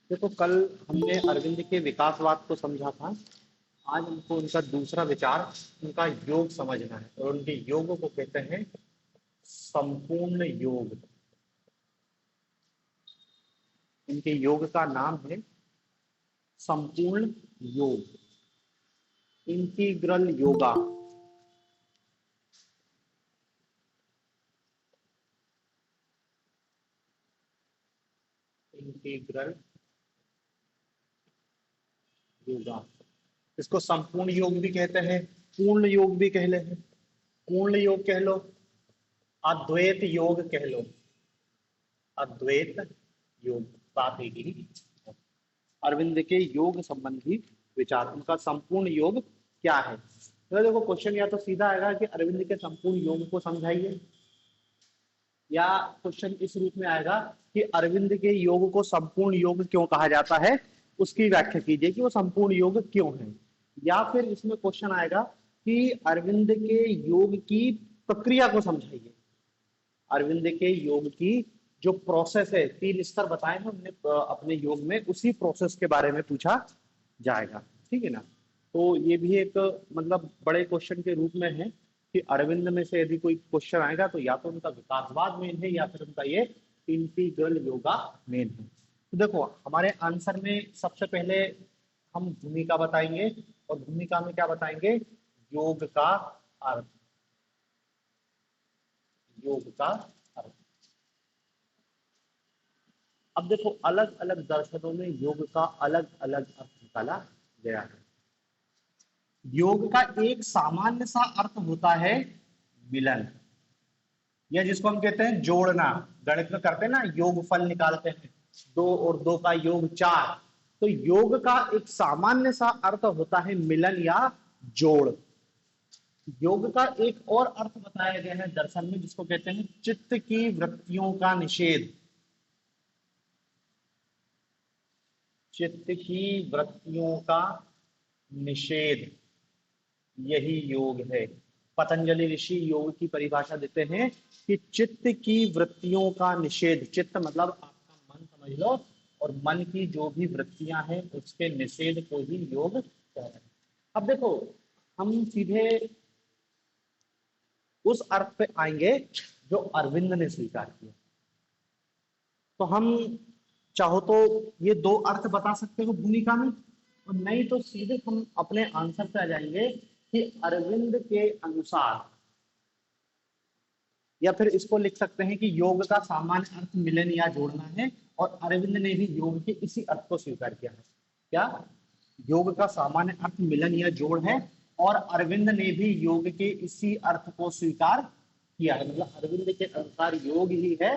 देखो, कल हमने अरविंद के विकासवाद को समझा था। आज हमको उनका दूसरा विचार, उनका योग समझना है, और उनके योग को कहते हैं संपूर्ण योग। इनके योग का नाम है संपूर्ण योग, इंटीग्रल योगा। इंटीग्रल योगा, इसको संपूर्ण योग भी कहते हैं, पूर्ण योग भी कह ले, पूर्ण योग कह लो, अद्वैत योग कह लो। अद्वैत योग, बात एक ही। अरविंद के योग संबंधी विचार, उनका संपूर्ण योग क्या है। तो देखो, क्वेश्चन या तो सीधा आएगा कि अरविंद के संपूर्ण योग को समझाइए, या क्वेश्चन इस रूप में आएगा कि अरविंद के योग को संपूर्ण योग क्यों कहा जाता है, उसकी व्याख्या कीजिए कि वो संपूर्ण योग क्यों है। या फिर इसमें क्वेश्चन आएगा कि अरविंद के योग की प्रक्रिया को समझाइए। अरविंद के योग की जो प्रोसेस है, 3 स्तर बताए हैं हमने अपने योग में, उसी प्रोसेस के बारे में पूछा जाएगा। ठीक है ना। तो ये भी एक मतलब बड़े क्वेश्चन के रूप में है कि अरविंद में से यदि कोई क्वेश्चन आएगा तो या तो उनका विकासवाद मेन है, या फिर उनका ये इंटीग्रल योगा मेन है। तो देखो, हमारे आंसर में सबसे पहले हम भूमिका बताएंगे, और भूमिका में क्या बताएंगे, योग का अर्थ। योग का अर्थ। अब देखो, अलग अलग दर्शनों में योग का अलग अलग अर्थ निकाला गया है। योग का एक सामान्य सा अर्थ होता है मिलन, या जिसको हम कहते हैं जोड़ना। गणित में करते हैं ना, योग फल निकालते हैं, 2 और 2 का योग 4। तो योग का एक सामान्य सा अर्थ होता है मिलन या जोड़। योग का एक और अर्थ बताया गया है दर्शन में, जिसको कहते हैं चित्त की वृत्तियों का निषेध। चित्त की वृत्तियों का निषेध, यही योग है। पतंजलि ऋषि योग की परिभाषा देते हैं कि चित्त की वृत्तियों का निषेध, चित्त मतलब आपका मन समझ लो, और मन की जो भी वृत्तियां हैं उसके निषेध को ही योग कह रहे हैं। अब देखो, हम सीधे उस अर्थ पे आएंगे जो अरविंद ने स्वीकार किया। तो हम चाहो तो ये 2 अर्थ बता सकते हो भूमिका में, और नहीं तो सीधे हम अपने आंसर पे आ जाएंगे कि अरविंद के अनुसार, या फिर इसको लिख सकते हैं कि योग का सामान्य अर्थ मिलन या जोड़ना है, और अरविंद ने भी योग के इसी अर्थ को स्वीकार किया है। क्या? योग का सामान्य अर्थ मिलन या जोड़ है, और अरविंद ने भी योग के इसी अर्थ को स्वीकार किया है। मतलब अरविंद के अनुसार योग ही है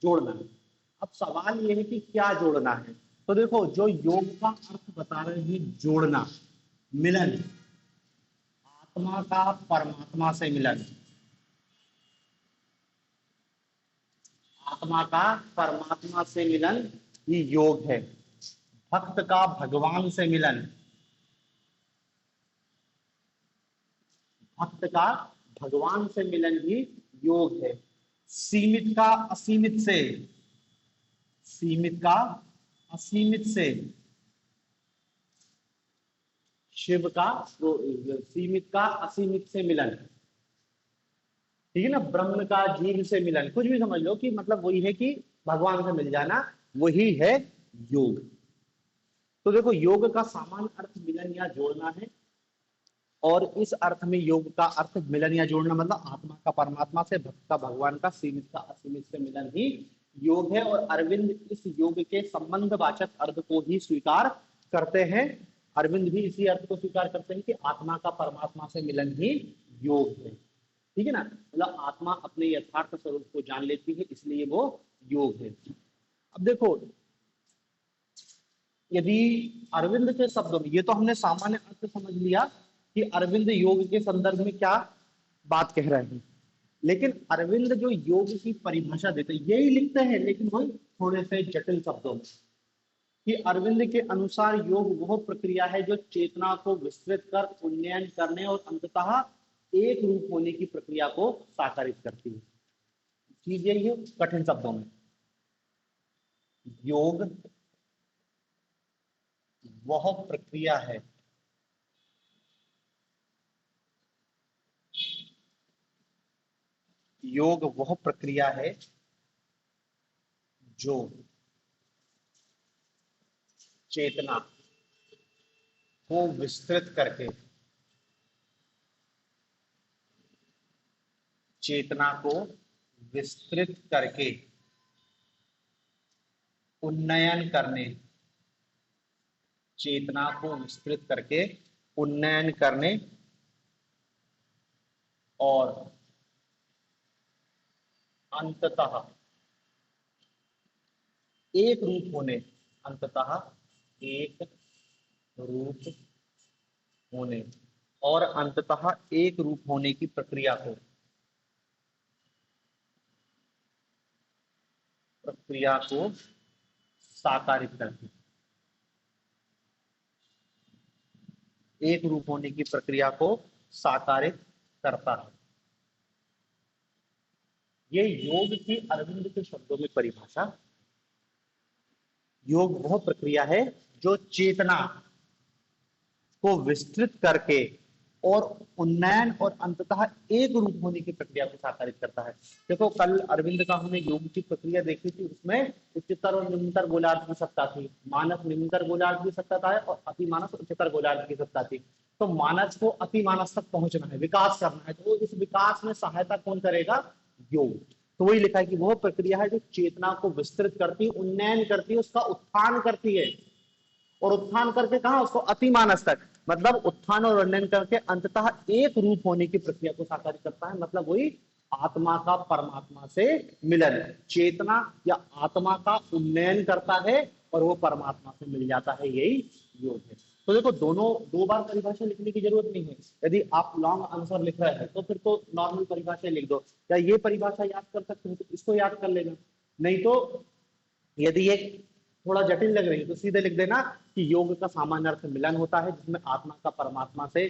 जोड़ना। अब सवाल यह है कि क्या जोड़ना है। तो देखो, जो योग का अर्थ बता रहे हैं जोड़ना, मिलन, आत्मा का परमात्मा से मिलन, आत्मा का परमात्मा से मिलन ही योग है। भक्त का भगवान से मिलन, भक्त का भगवान से मिलन ही योग है। सीमित का असीमित से, सीमित का असीमित से, शिव का सीमित का असीमित से मिलन, ठीक है ना। ब्रह्म का जीव से मिलन, कुछ भी समझ लो कि मतलब वही है कि भगवान से मिल जाना, वही है योग। तो देखो, योग का सामान्य अर्थ मिलन या जोड़ना है, और इस अर्थ में योग का अर्थ मिलन या जोड़ना मतलब आत्मा का परमात्मा से, भक्त का भगवान का, सीमित का असीमित से मिलन ही योग है। और अरविंद इस योग के संबंधवाचक अर्थ को ही स्वीकार करते हैं। अरविंद भी इसी अर्थ को स्वीकार करते हैं कि आत्मा का परमात्मा से मिलन ही योग है। ठीक है ना। मतलब आत्मा अपने यथार्थ स्वरूप को जान लेती है, इसलिए वो योग है। अब देखो, यदि अरविंद के शब्दों में, ये तो हमने सामान्य अर्थ समझ लिया कि अरविंद योग के संदर्भ में क्या बात कह रहे हैं, लेकिन अरविंद जो योग की परिभाषा देते हैं यही लिखते हैं, लेकिन वही थोड़े से जटिल शब्दों में, कि अरविंद के अनुसार योग वह प्रक्रिया है जो चेतना को विस्तृत कर उन्नयन करने और अंततः एक रूप होने की प्रक्रिया को साकारित करती है। चीज यही है कठिन शब्दों में। योग वह प्रक्रिया है योग वह प्रक्रिया है जो चेतना को विस्तृत करके चेतना को विस्तृत करके उन्नयन करने चेतना को विस्तृत करके उन्नयन करने और अंततः एक रूप होने अंततः एक रूप होने और अंततः एक रूप होने की प्रक्रिया को साकारित करती एक रूप होने की प्रक्रिया को साकारित करता है। ये योग की अरविंद के शब्दों में परिभाषा। योग वह प्रक्रिया है जो चेतना को विस्तृत करके और उन्नयन और अंततः एक रूप होने की प्रक्रिया को साकारित करता है। देखो कल अरविंद का हमने योग की प्रक्रिया देखी थी, उसमें उच्चतर और निम्नतर गोलार्ध की सत्ता थी, मानस निम्नतर गोलार्ध की सत्ता था और अति मानस उच्चतर गोलार्ध की सत्ता थी। तो मानस को अति मानस तक पहुंचना है, विकास करना है, तो इस विकास में सहायता कौन करेगा? योग। तो वही लिखा है कि वह प्रक्रिया है जो चेतना को विस्तृत करती है, उन्नयन करती है, उसका उत्थान करती है और उत्थान करके कहा उसको अतिमानस तक, मतलब उत्थान और उन्नयन करके अंततः एक रूप होने की प्रक्रिया को साकार करता है। मतलब वही आत्मा का परमात्मा से मिलन, चेतना या आत्मा का उन्नयन करता है और वो परमात्मा से मिल जाता है, यही योग है। तो देखो दोनों दो बार परिभाषा लिखने की जरूरत नहीं है। यदि आप लॉन्ग आंसर लिख रहे हैं तो फिर तो नॉर्मल परिभाषा लिख दो, या ये परिभाषा याद कर सकते हो तो इसको याद कर लेना। नहीं तो यदि ये थोड़ा जटिल लग रही है तो सीधे लिख देना कि योग का सामान्य अर्थ मिलन होता है, जिसमें आत्मा का परमात्मा से,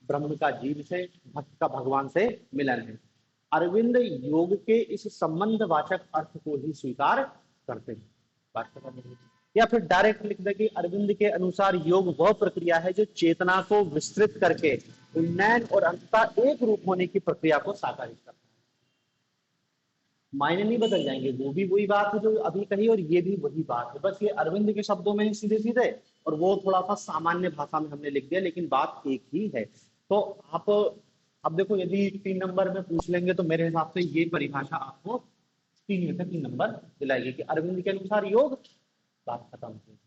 ब्रह्म का जीव से, भक्त का भगवान से मिलन है। अरविंद योग के इस संबंध वाचक अर्थ को ही स्वीकार करते हैं। बात खत्म हो गई। या फिर डायरेक्ट लिख दे कि अरविंद के अनुसार योग वह प्रक्रिया है जो चेतना को विस्तृत करके उन्नयन और अंततः एक रूप होने की प्रक्रिया को साकारित करता है। मायने नहीं बदल जाएंगे, वो भी वही बात है जो अभी कही और ये भी वही बात है, बस ये अरविंद के शब्दों में ही सीधे सीधे और वो थोड़ा सा सामान्य भाषा में हमने लिख दिया, लेकिन बात एक ही है। तो आप अब देखो यदि 3 नंबर में पूछ लेंगे तो मेरे हिसाब से ये परिभाषा आपको 3 में से 3 नंबर दिलाएगी कि अरविंद के अनुसार योग, बात खत्म हुई।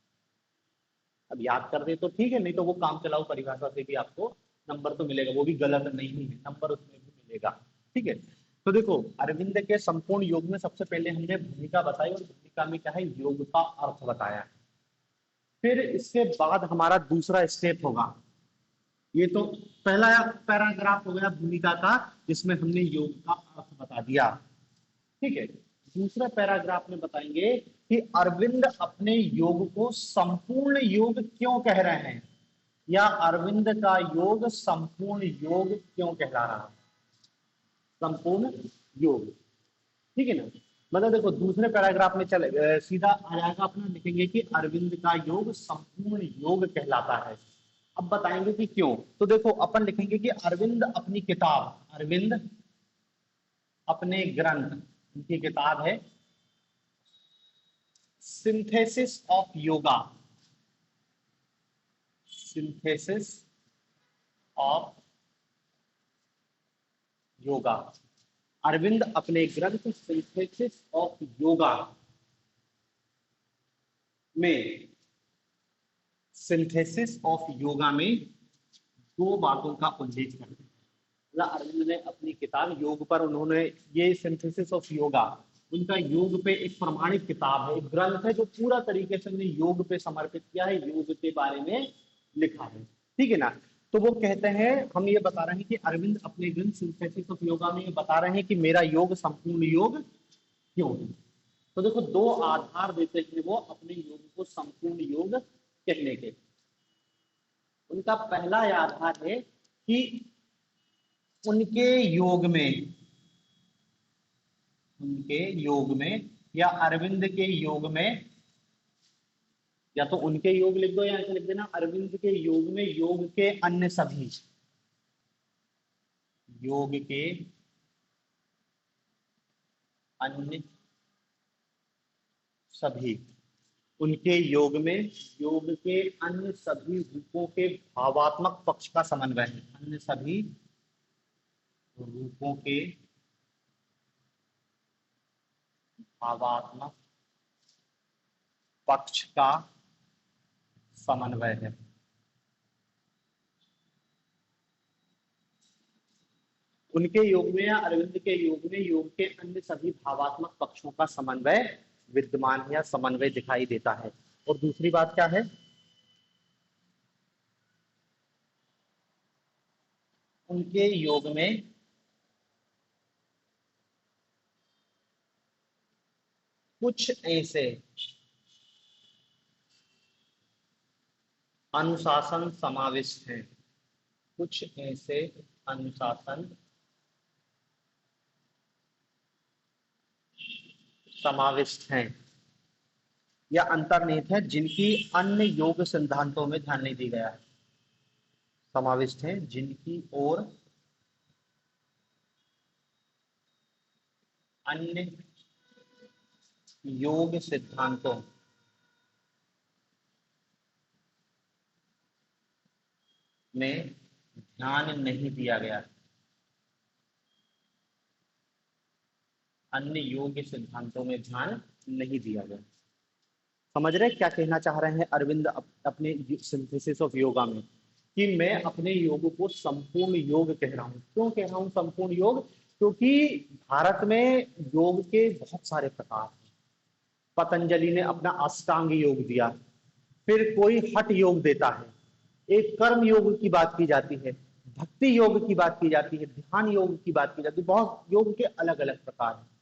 अब याद कर दे तो ठीक है, नहीं तो वो काम चलाओ परिभाषा से भी आपको नंबर तो मिलेगा, वो भी गलत नहीं है, नंबर उसमें भी मिलेगा। ठीक है, तो देखो अरविंद के संपूर्ण योग में सबसे पहले हमने भूमिका बताई और भूमिका में क्या है, योग का अर्थ बताया। फिर इसके बाद हमारा दूसरा स्टेप होगा, ये तो पहला पैराग्राफ हो गया भूमिका का जिसमें हमने योग का अर्थ बता दिया। ठीक है, दूसरा पैराग्राफ में बताएंगे कि अरविंद अपने योग को संपूर्ण योग क्यों कह रहे हैं, या अरविंद का योग संपूर्ण योग क्यों कहला रहा है, संपूर्ण योग। ठीक है ना, मतलब देखो दूसरे पैराग्राफ में चले सीधा आ जाएगा अपना, लिखेंगे कि अरविंद का योग संपूर्ण योग कहलाता है। अब बताएंगे कि क्यों, तो देखो अपन लिखेंगे कि अरविंद अपनी किताब, अरविंद अपने ग्रंथ, उनकी किताब है synthesis of yoga, synthesis of yoga. Arvind अपने ग्रंथ सिंथेसिस ऑफ योगा में, सिंथेसिस ऑफ योगा में दो बातों का उल्लेख करते हैं। मतलब अरविंद ने अपनी किताब योग पर, उन्होंने ये सिंथेसिस ऑफ योगा, उनका योग पे एक प्रमाणिक किताब है, एक ग्रंथ है जो पूरा तरीके से उन्हें योग पे समर्पित किया है, योग के बारे में लिखा है। ठीक है ना, तो वो कहते हैं, हम ये बता रहे हैं कि अरविंद अपने ग्रंथ सिंथेसिस ऑफ योगा में ये बता रहे हैं कि मेरा योग संपूर्ण योग क्यों है। तो देखो दो आधार देते हैं वो अपने योग को संपूर्ण योग कहने के। उनका पहला आधार है कि उनके योग में, उनके योग में या अरविंद के योग में या तो उनके योग लिख दो या ऐसे लिख देना अरविंद के योग में योग के अन्य सभी, योग के अन्य सभी, उनके योग में योग के अन्य सभी रूपों के भावात्मक पक्ष का समन्वय है, अन्य सभी रूपों के भावात्मक पक्ष का समन्वय है। उनके योग में या अरविंद के योग में योग के अन्य सभी भावात्मक पक्षों का समन्वय विद्यमान है या समन्वय दिखाई देता है। और दूसरी बात क्या है, उनके योग में कुछ ऐसे अनुशासन समाविष्ट हैं, कुछ ऐसे अनुशासन समाविष्ट हैं या अंतर्निहित है जिनकी अन्य योग सिद्धांतों में ध्यान नहीं दिया गया है, समाविष्ट हैं जिनकी ओर अन्य योग सिद्धांतों में ध्यान नहीं दिया गया, अन्य योग सिद्धांतों में ध्यान नहीं दिया गया। समझ रहे क्या कहना चाह रहे हैं अरविंद अपने सिंथेसिस ऑफ योगा में, कि मैं अपने योग को संपूर्ण योग कह रहा हूं। क्यों कह रहा हूं संपूर्ण योग? क्योंकि भारत में योग के बहुत सारे प्रकार हैं। पतंजलि ने अपना अष्टांग योग दिया, फिर कोई हठ योग देता है, एक कर्म योग की बात की जाती है, भक्ति योग की बात की जाती है, ध्यान योग की बात की जाती है, बहुत योग के अलग अलग प्रकार हैं।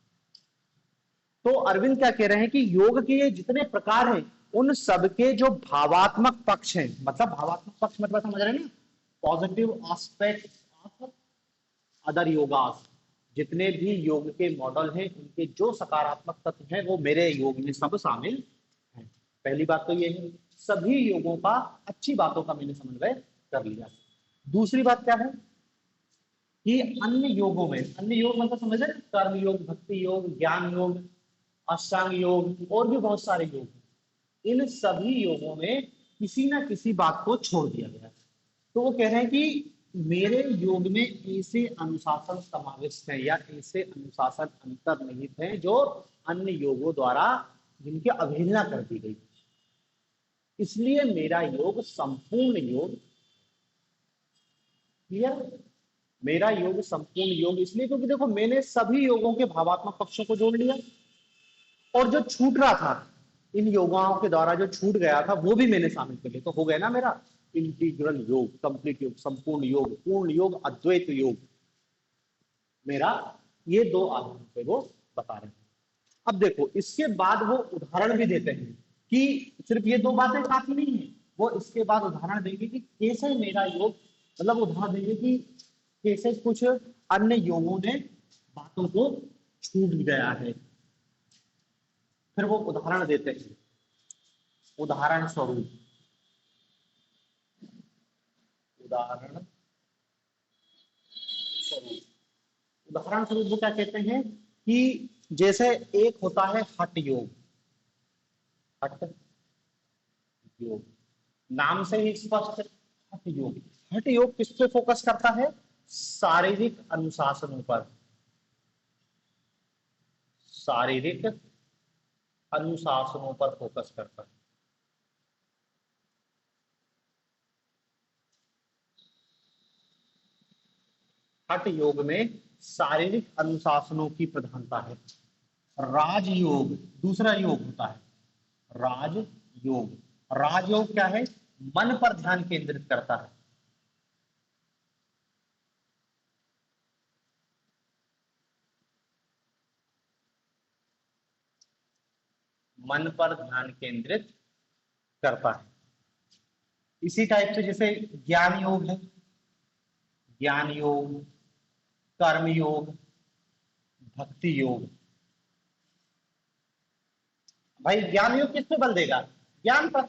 तो अरविंद क्या कह रहे हैं कि योग के ये जितने प्रकार हैं उन सबके जो भावात्मक पक्ष हैं, मतलब भावात्मक पक्ष मतलब समझ रहे हैं ना, पॉजिटिव एस्पेक्ट ऑफ अदर योगास, जितने भी योग के मॉडल हैं उनके जो सकारात्मक तत्व हैं वो मेरे योग में सब शामिल हैं। पहली बात तो ये है, सभी योगों का अच्छी बातों का मैंने समन्वय कर लिया। दूसरी बात क्या है कि अन्य योगों में, अन्य योग मतलब समझ रहे, कर्म योग, भक्ति योग, ज्ञान योग, अष्टांग योग और भी बहुत सारे योग हैं, इन सभी योगों में किसी ना किसी बात को छोड़ दिया गया। तो वो कह रहे हैं कि मेरे योग में ऐसे अनुशासन समाविष्ट है या ऐसे अनुशासन अंतर्निहित है जो अन्य योगों द्वारा जिनकी अवहेलना कर दी गई, इसलिए मेरा योग संपूर्ण योग, क्लियर, मेरा योग संपूर्ण योग इसलिए क्योंकि देखो मैंने सभी योगों के भावात्मक पक्षों को जोड़ लिया और जो छूट रहा था इन योगाओं के द्वारा जो छूट गया था वो भी मैंने शामिल कर लिया, तो हो गया ना मेरा इंटीग्रल योग, कंप्लीट योग, संपूर्ण योग, पूर्ण योग, अद्वैत योग। मेरा ये दो आधार पे वो बता रहे हैं। अब देखो इसके बाद वो उदाहरण भी देते हैं कि सिर्फ ये दो बातें काफी नहीं है, वो इसके बाद उदाहरण देंगे कि कैसे मेरा योग, मतलब उदाहरण देंगे कि कैसे कुछ अन्य योगों ने बातों को छूट गया है, फिर वो उदाहरण देते हैं। उदाहरण स्वरूप, उदाहरण स्वरूप, उदाहरण स्वरूप वो क्या कहते हैं कि जैसे एक होता है हठ योग, हठ योग नाम से ही स्पष्ट, हठ योग, हठ योग किस पे फोकस करता है? शारीरिक अनुशासनों पर, शारीरिक अनुशासनों पर फोकस करता है। हठ योग में शारीरिक अनुशासनों की प्रधानता है। राजयोग दूसरा योग होता है, राजयोग, राजयोग क्या है? मन पर ध्यान केंद्रित करता है, मन पर ध्यान केंद्रित करता है। इसी टाइप से जैसे ज्ञान योग है, ज्ञान योग, कर्म योग, भक्ति योग। भाई ज्ञान योग किस पे बल देगा? ज्ञान पर।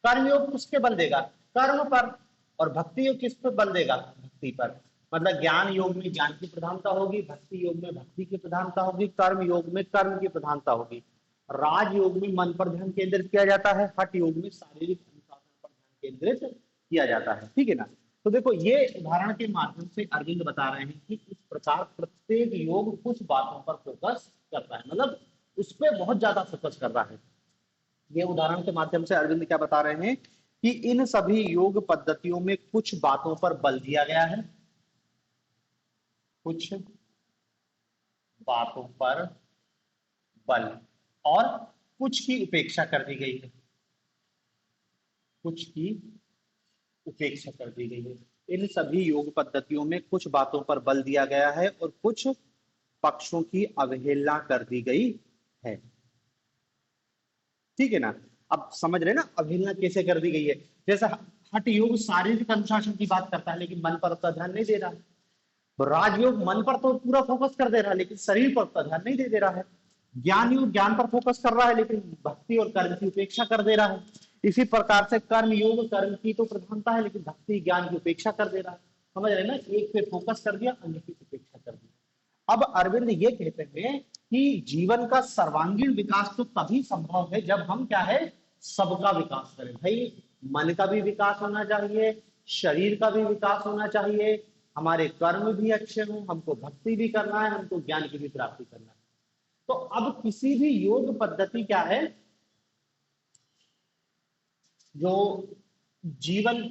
कर्मयोग किसके बल देगा? कर्म पर। और भक्ति योग किस पर बल देगा? भक्ति पर। मतलब ज्ञान योग में ज्ञान की प्रधानता होगी, भक्ति योग में भक्ति की प्रधानता होगी, कर्म योग में कर्म की प्रधानता होगी। राज योग में मन पर ध्यान केंद्रित किया जाता है, हठ योग में शारीरिक अनुशासन पर ध्यान केंद्रित किया जाता है। ठीक है ना? तो देखो ये उदाहरण के माध्यम से अरविंद बता रहे हैं कि इस प्रकार प्रत्येक योग कुछ बातों पर फोकस करता है, मतलब उस पर बहुत ज्यादा फोकस कर रहा है। ये उदाहरण के माध्यम से अरविंद क्या बता रहे हैं कि इन सभी योग पद्धतियों में कुछ बातों पर बल दिया गया है, कुछ बातों पर बल, और कुछ की उपेक्षा कर दी गई है, कुछ की उपेक्षा कर दी गई है। इन सभी योग पद्धतियों में कुछ बातों पर बल दिया गया है और कुछ पक्षों की अवहेलना कर दी गई है। ठीक है ना? अब समझ रहे ना अवहेलना कैसे कर दी गई है? जैसा हठ योग शारीरिक अनुशासन की बात करता है लेकिन मन पर उसका ध्यान नहीं दे रहा है। तो राजयोग मन पर तो पूरा फोकस कर दे रहा है लेकिन शरीर पर उसका ध्यान नहीं दे रहा है। ज्ञान योग ज्ञान पर फोकस कर रहा है लेकिन भक्ति और कर्म की उपेक्षा कर दे रहा है। इसी प्रकार से कर्म योग कर्म की तो प्रधानता है लेकिन भक्ति ज्ञान की उपेक्षा कर दे रहा है। समझ रहे ना? एक पे फोकस कर दिया, अन्य की उपेक्षा कर दी। अब अरविंद ये कहते हैं कि जीवन का सर्वांगीण विकास तो तभी संभव है जब हम क्या है, सबका विकास करें। भाई मन का भी विकास होना चाहिए, शरीर का भी विकास होना चाहिए, हमारे कर्म भी अच्छे हों, हमको भक्ति भी करना है, हमको ज्ञान की भी प्राप्ति करना है। तो अब किसी भी योग पद्धति क्या है जो जीवन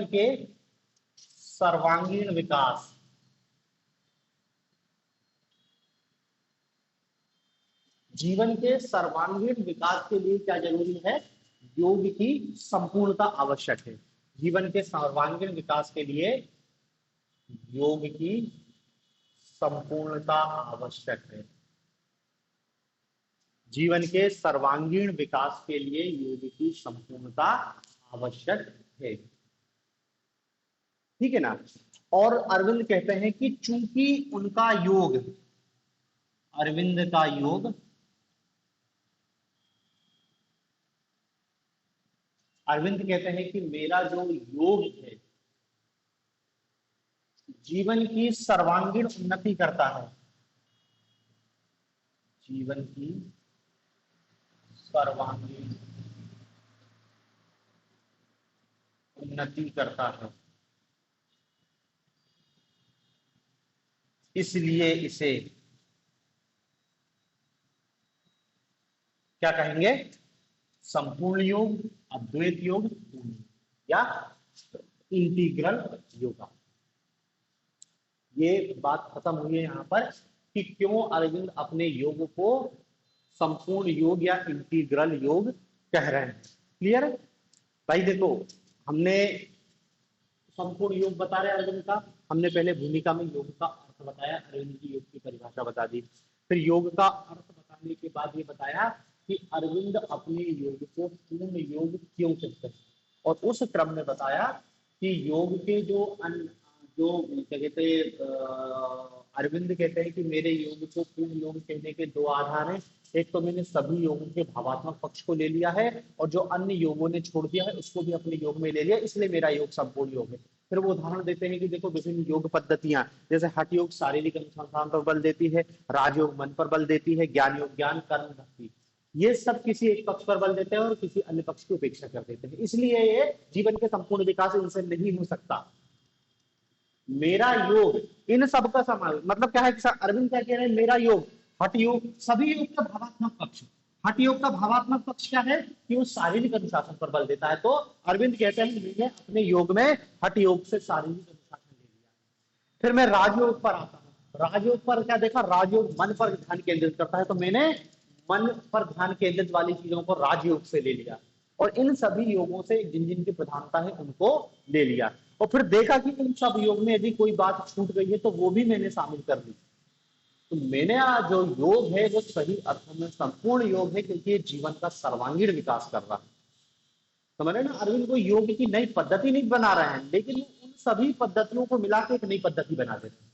के सर्वांगीण विकास, जीवन के सर्वांगीण विकास के लिए क्या जरूरी है? योग की संपूर्णता आवश्यक है। जीवन के सर्वांगीण विकास के लिए योग की संपूर्णता आवश्यक है। जीवन के सर्वांगीण विकास के लिए योग की संपूर्णता आवश्यक है। ठीक है ना? और अरविंद कहते हैं कि चूंकि उनका योग, अरविंद का योग, अरविंद कहते हैं कि मेरा जो योग है जीवन की सर्वांगीण उन्नति करता है, जीवन की सर्वांगीण उन्नति करता है, इसलिए इसे क्या कहेंगे? संपूर्ण योग, अद्वैत योग, या इंटीग्रल योगा। ये बात खत्म हुई है यहां पर कि क्यों अरविंद अपने योग को संपूर्ण योग या इंटीग्रल योग कह रहे हैं। क्लियर है भाई? देखो हमने संपूर्ण योग बता रहे अरविंद का, हमने पहले भूमिका में योग का अर्थ बताया, अरविंद की योग की परिभाषा बता दी, फिर योग का अर्थ बताने के बाद ये बताया कि अरविंद अपने योग को पूर्ण योग क्यों कहते हैं, और उस क्रम में बताया कि योग के जो क्या कहते अरविंद कहते हैं कि मेरे योग को पूर्ण योग कहने के दो आधार हैं। एक तो मैंने सभी योगों के भावात्मक पक्ष को ले लिया है और जो अन्य योगों ने छोड़ दिया है उसको भी अपने योग में ले लिया, इसलिए मेरा योग संपूर्ण योग है। फिर वो उदाहरण देते हैं कि देखो विभिन्न योग पद्धतियां, जैसे हठ योग शारीरिक अनुसंधान पर बल देती है, राजयोग मन पर बल देती है, ज्ञान योग ज्ञान कर्म भक्ति, ये सब किसी एक पक्ष पर बल देते हैं और किसी अन्य पक्ष की उपेक्षा कर देते हैं। इसलिए ये जीवन के संपूर्ण विकास इनसे नहीं हो सकता। मेरा योग इन सब का समान, मतलब क्या है कि अरविंद क्या कह रहे हैं? मेरा योग, हठ योग, सभी योग का भावात्मक पक्ष, हठ योग का भावात्मक पक्ष क्या है कि वो शारीरिक अनुशासन पर बल देता है। तो अरविंद कहते हैं मैंने अपने योग में हठ योग से शारीरिक अनुशासन ले लिया। फिर मैं राजयोग पर आता हूँ। राजयोग पर क्या देखा? राजयोग मन पर ध्यान केंद्रित करता है, तो मैंने मन पर ध्यान केंद्रित वाली चीजों को राजयोग से ले लिया और इन सभी योगों से जिन जिन की प्रधानता है उनको ले लिया। और फिर देखा कि इन सब योग में यदि कोई बात छूट गई है तो वो भी मैंने शामिल कर ली। तो मैंने जो योग है वो सही अर्थों में संपूर्ण योग है, क्योंकि ये जीवन का सर्वांगीण विकास कर रहा है। समझ रहे ना? अरविंद को योग की नई पद्धति नहीं बना रहे हैं, लेकिन उन सभी पद्धतियों को मिलाकर एक नई पद्धति बना देते हैं।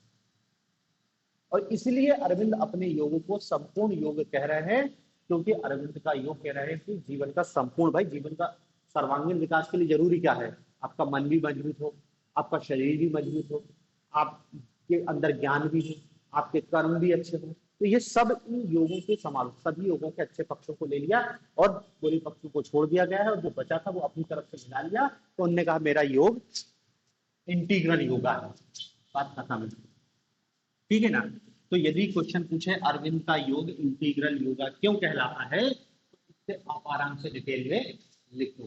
और इसलिए अरविंद अपने योग को संपूर्ण योग कह रहे हैं क्योंकि अरविंद का योग कह रहे हैं कि जीवन का संपूर्ण, भाई जीवन का सर्वांगीण विकास के लिए जरूरी क्या है, आपका मन भी मजबूत हो, आपका शरीर भी मजबूत हो, आपके अंदर ज्ञान भी हो, आपके कर्म भी अच्छे हो। तो ये सब इन योगों के समावेश, सभी योगों के अच्छे पक्षों को ले लिया और बुरे पक्षों को छोड़ दिया गया है, और जो बचा था वो अपनी तरफ से मिला लिया। तो उन्होंने कहा मेरा योग इंटीग्रल योगा है, बात खत्म है। ठीक है ना। तो यदि क्वेश्चन पूछे अरविंद का योग इंटीग्रल योगा क्यों कहलाता है, तो इससे आप आराम से डिटेल में लिखो।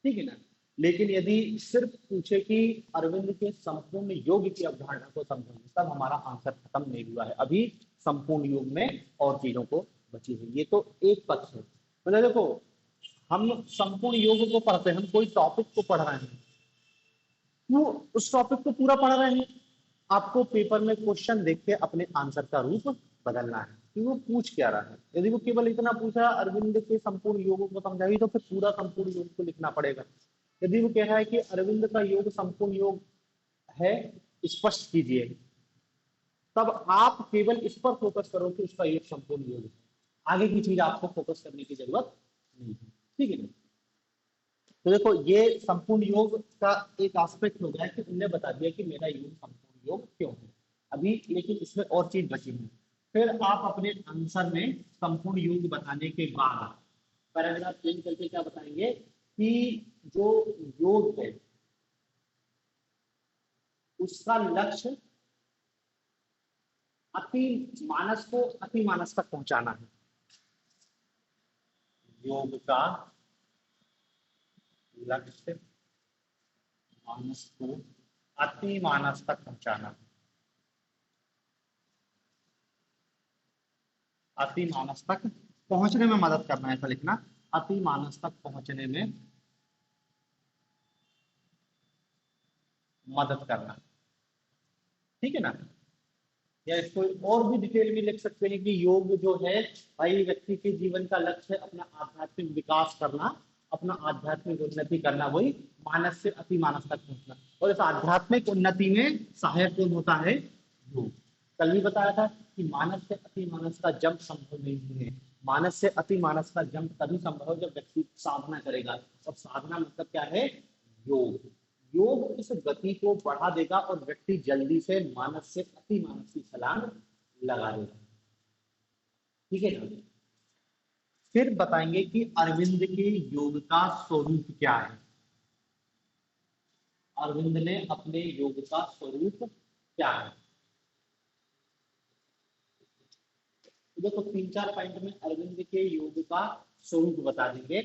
ठीक है ना। लेकिन यदि सिर्फ पूछे कि अरविंद के संपूर्ण योग की अवधारणा को समझेंगे, तब हमारा आंसर खत्म नहीं हुआ है। अभी संपूर्ण योग में और चीजों को बची है। ये तो एक पक्ष है। मतलब देखो, हम संपूर्ण योग को पढ़ते हैं, हम कोई टॉपिक को पढ़ रहे हैं, वो उस टॉपिक को पूरा पढ़ रहे हैं। आपको पेपर में क्वेश्चन देख के अपने आंसर का रूप बदलना है कि वो पूछ क्या रहा है। यदि वो केवल इतना पूछा अरविंद के संपूर्ण योगों को समझाइए, तो फिर पूरा संपूर्ण योग को लिखना पड़ेगा। यदि वो कह रहा है कि अरविंद का योग संपूर्ण योग है, स्पष्ट कीजिए, तब आप केवल इस पर फोकस करो कि उसका योग संपूर्ण योग है। आगे की चीज आपको फोकस करने की जरूरत नहीं है। ठीक है ना। तो देखो, ये संपूर्ण योग का एक एस्पेक्ट हो गया कि उनने बता दिया कि मेरा योग संपूर्ण योग क्यों है। अभी लेकिन इसमें और चीज बची है। फिर आप अपने आंसर में संपूर्ण योग बताने के बाद पैराग्राफ चेंज करके क्या बताएंगे कि जो योग है उसका लक्ष्य अति मानस को अति मानस तक पहुंचाना है। योग का लक्ष्य मानस को अति मानस तक पहुंचाना है। अति मानस तक पहुंचने में मदद करना है, ऐसा लिखना, अति मानस तक पहुंचने में मदद करना। ठीक है ना। या इसको और भी डिटेल में लिख सकते हैं कि योग जो है भाई व्यक्ति के जीवन का लक्ष्य है अपना आध्यात्मिक विकास करना, अपना आध्यात्मिक उन्नति करना, वही मानस से अति मानस तक पहुंचना। और इस आध्यात्मिक उन्नति में सहायक कौन होता है, योग। कल भी बताया था कि मानस से अति मानस का जंप संभव नहीं है। मानस से अति मानस का जंप तभी संभव है जब व्यक्ति साधना करेगा, और साधना मतलब क्या है, योग। योग इस गति को बढ़ा देगा और व्यक्ति जल्दी से मानस से अति मानस की छलांग लगा देगा। ठीक है ना। फिर बताएंगे कि अरविंद के योग का स्वरूप क्या है। अरविंद ने अपने योग का स्वरूप क्या है। तो देखो, 3-4 पॉइंट में अरविंद के योग का स्वरूप बता देंगे।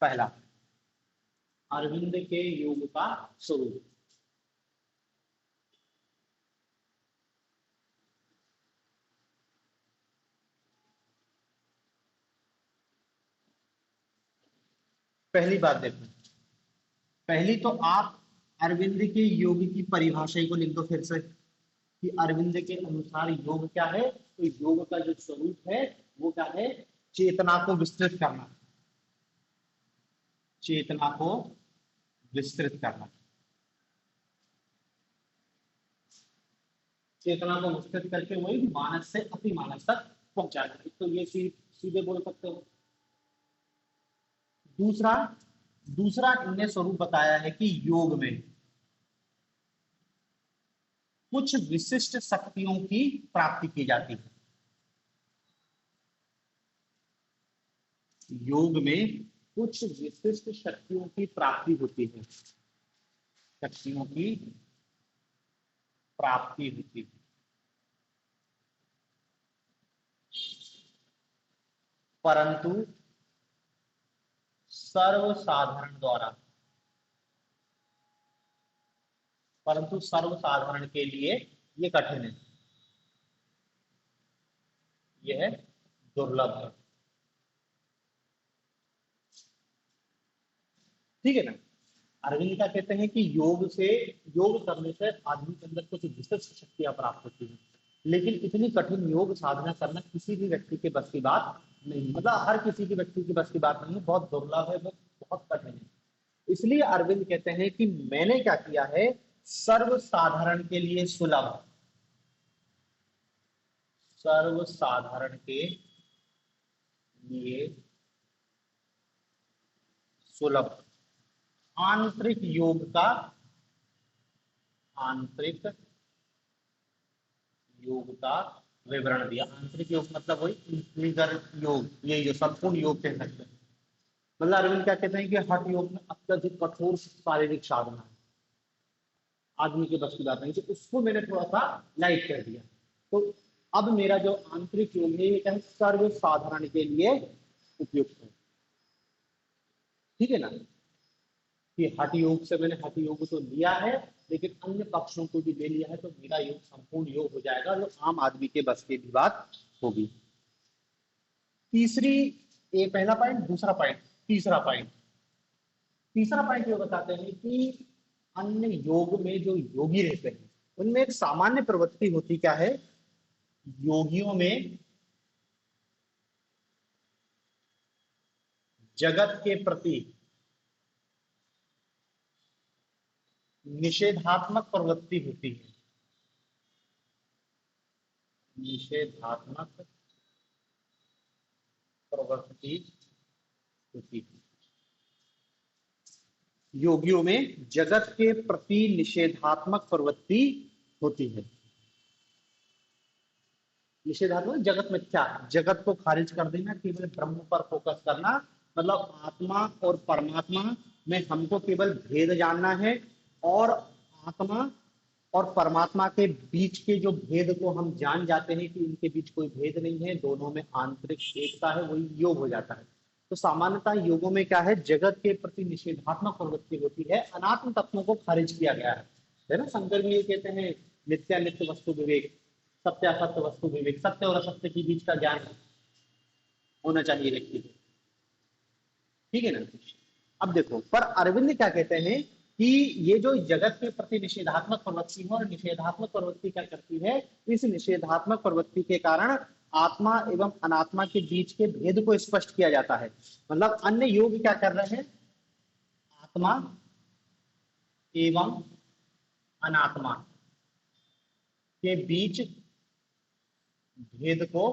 पहला, अरविंद के योग का स्वरूप। पहली बात देखो, पहली तो आप अरविंद के योग की परिभाषा को लिख दो फिर से कि अरविंद के अनुसार योग क्या है। तो योग का जो स्वरूप है वो क्या है, चेतना को विस्तृत करना। चेतना को विस्तृत करना। चेतना को विस्तृत करके वही मानस से अति मानस तक पहुंचाना। तो ये सीधे बोल सकते हो। दूसरा, दूसरा इनने स्वरूप बताया है कि योग में कुछ विशिष्ट शक्तियों की प्राप्ति की जाती है। योग में कुछ विशिष्ट शक्तियों की प्राप्ति होती है। शक्तियों की प्राप्ति होती है। परंतु सर्वसाधारण द्वारा, परंतु सर्वसाधारण के लिए ये कठिन है, यह दुर्लभ है। ठीक है ना। अरविंद क्या कहते हैं कि योग करने से आदमी के अंदर कुछ विशिष्ट शक्तियां प्राप्त होती हैं, लेकिन इतनी कठिन योग साधना करना किसी भी व्यक्ति के बस की बात नहीं। मतलब हर किसी की व्यक्ति की बस की बात नहीं है, बहुत दुर्लभ है, बहुत कठिन है। इसलिए अरविंद कहते हैं कि मैंने क्या किया है, सर्वसाधारण के लिए सुलभ, सर्वसाधारण के लिए सुलभ। आंतरिक योग का, आंतरिक योग का विवरण दिया। आंतरिक योग मतलब वही इंटीग्रल योग, ये जो संपूर्ण योग कह सकते हैं। मतलब अरविंद क्या कहते हैं कि हठ योग में अत्यधिक कठोर शारीरिक साधना है, आदमी के बस की बात नहीं, तो उसको मैंने थोड़ा सा लाइट कर दिया। तो अब मेरा जो आंतरिक योग है ये क्या है, सर्वसाधारण के लिए उपयुक्त है। ठीक है ना, कि हठ योग से मैंने हठ योग तो लिया है, लेकिन अन्य पक्षों को भी ले लिया है, तो मेरा योग संपूर्ण योग हो जाएगा, जो आम आदमी के बस की भी बात होगी। तीसरी, ये पहला पॉइंट, दूसरा पॉइंट, तीसरा पॉइंट। तीसरा पॉइंट ये बताते हैं कि अन्य योग में जो योगी रहते हैं उनमें एक सामान्य प्रवृत्ति होती क्या है, योगियों में जगत के प्रति निषेधात्मक प्रवृत्ति होती है। निषेधात्मक प्रवृत्ति होती है। योगियों में जगत के प्रति निषेधात्मक प्रवृत्ति होती है। निषेधात्मक जगत मिथ्या, जगत को खारिज कर देना, केवल ब्रह्म पर फोकस करना, मतलब आत्मा और परमात्मा में हमको केवल भेद जानना है, और आत्मा और परमात्मा के बीच के जो भेद को हम जान जाते हैं कि इनके बीच कोई भेद नहीं है, दोनों में आंतरिक एकता है, वही योग हो जाता है। तो सामान्यतः योगों में क्या है, जगत के प्रति निषेधात्मक प्रवृत्ति होती है, अनात्म तत्वों को खारिज किया गया है ना। शंकर भी ये कहते हैं नित्यानित्य वस्तु विवेक, सत्य असत्य वस्तु विवेक, सत्य और असत्य के बीच का ज्ञान होना चाहिए व्यक्ति को। ठीक है ना। अब देखो, पर अरविंद क्या कहते हैं कि ये जो जगत के प्रति निषेधात्मक प्रवृत्ति है, और निषेधात्मक प्रवृत्ति क्या करती है, इस निषेधात्मक प्रवृत्ति के कारण आत्मा एवं अनात्मा के बीच के भेद को स्पष्ट किया जाता है। मतलब अन्य योग क्या कर रहे हैं, आत्मा एवं अनात्मा के बीच भेद को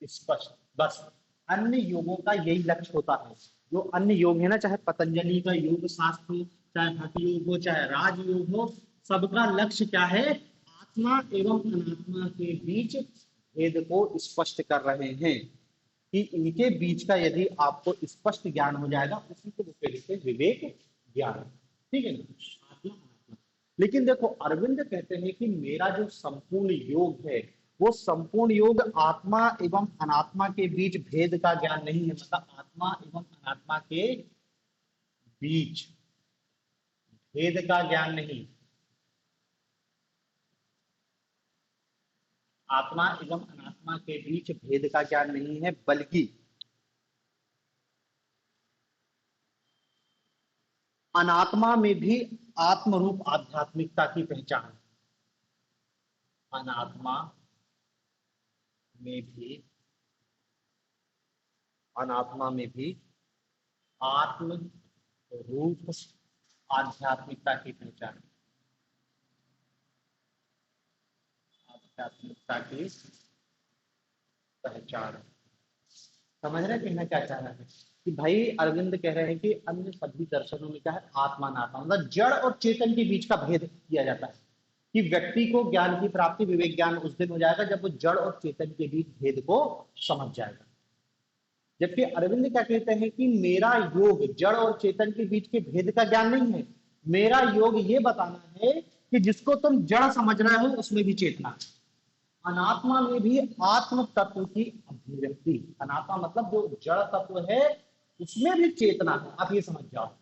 स्पष्ट, बस अन्य योगों का यही लक्ष्य होता है। जो अन्य योग है ना, चाहे पतंजलि का योग शास्त्र हो, चाहे हठ योग हो, चाहे राज योग हो, सबका लक्ष्य क्या है, आत्मा एवं अनात्मा के बीच भेद को स्पष्ट कर रहे हैं, कि इनके बीच का यदि आपको स्पष्ट ज्ञान हो जाएगा, उसी को वो कहते हैं विवेक ज्ञान। ठीक है ना, आत्मा अनात्मा। लेकिन देखो अरविंद कहते हैं कि मेरा जो संपूर्ण योग है, वो संपूर्ण योग आत्मा एवं अनात्मा के बीच भेद का ज्ञान नहीं है। मतलब आत्मा एवं अनात्मा के बीच भेद का ज्ञान नहीं, आत्मा एवं अनात्मा के बीच भेद का ज्ञान नहीं है, बल्कि अनात्मा में भी आत्मरूप आध्यात्मिकता की पहचान। अनात्मा में भी, अनात्मा में भी आत्म रूप आध्यात्मिकता की पहचान, आध्यात्मिकता की पहचान। समझ रहे कहना क्या चाह रहा है, कि भाई अरविंद कह रहे हैं कि अन्य सभी दर्शनों में क्या है, आत्मा अनात्मा, मतलब जड़ और चेतन के बीच का भेद किया जाता है, कि व्यक्ति को ज्ञान की प्राप्ति, विवेक ज्ञान उस दिन हो जाएगा जब वो जड़ और चेतन के बीच भेद को समझ जाएगा। जबकि अरविंद क्या कहते हैं कि मेरा योग जड़ और चेतन के बीच के भेद का ज्ञान नहीं है, मेरा योग ये बताना है कि जिसको तुम जड़ समझ रहे हो उसमें भी चेतना है, अनात्मा में भी आत्म तत्व की अभिव्यक्ति। अनात्मा मतलब जो जड़ तत्व है उसमें भी चेतना है, आप ये समझ जाओ।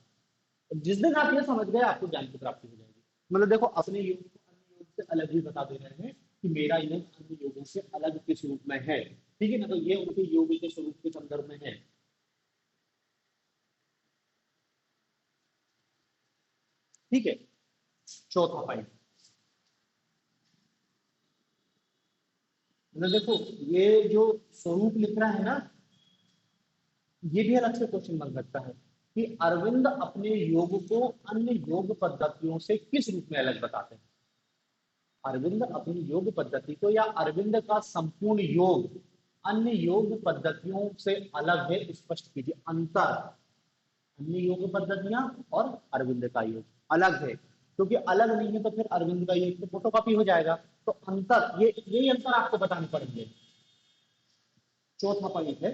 जिस दिन आप ये समझ गए आपको ज्ञान की प्राप्ति हो जाएगी। मतलब देखो अपने योग को अन्य योग से अलग ही बता दे रहे हैं कि मेरा योग अन्य योगों से अलग किस रूप में है। ठीक है ना, तो ये उनके योग के स्वरूप के संदर्भ में है। ठीक है, चौथा पॉइंट, मतलब देखो ये जो स्वरूप लिख रहा है ना, ये भी अलग से क्वेश्चन बन सकता है कि अरविंद अपने योग को अन्य योग पद्धतियों से किस रूप में अलग बताते हैं। अरविंद अपनी योग पद्धति को या अरविंद का संपूर्ण योग अन्य योग पद्धतियों से अलग है, स्पष्ट कीजिए अंतर। अन्य योग पद्धतियां और अरविंद का योग अलग है, क्योंकि अलग नहीं है तो फिर अरविंद का योग तो फोटोकॉपी हो जाएगा। तो अंतर ये यही अंतर आपको बताने पड़ेंगे। चौथा पॉइंट है,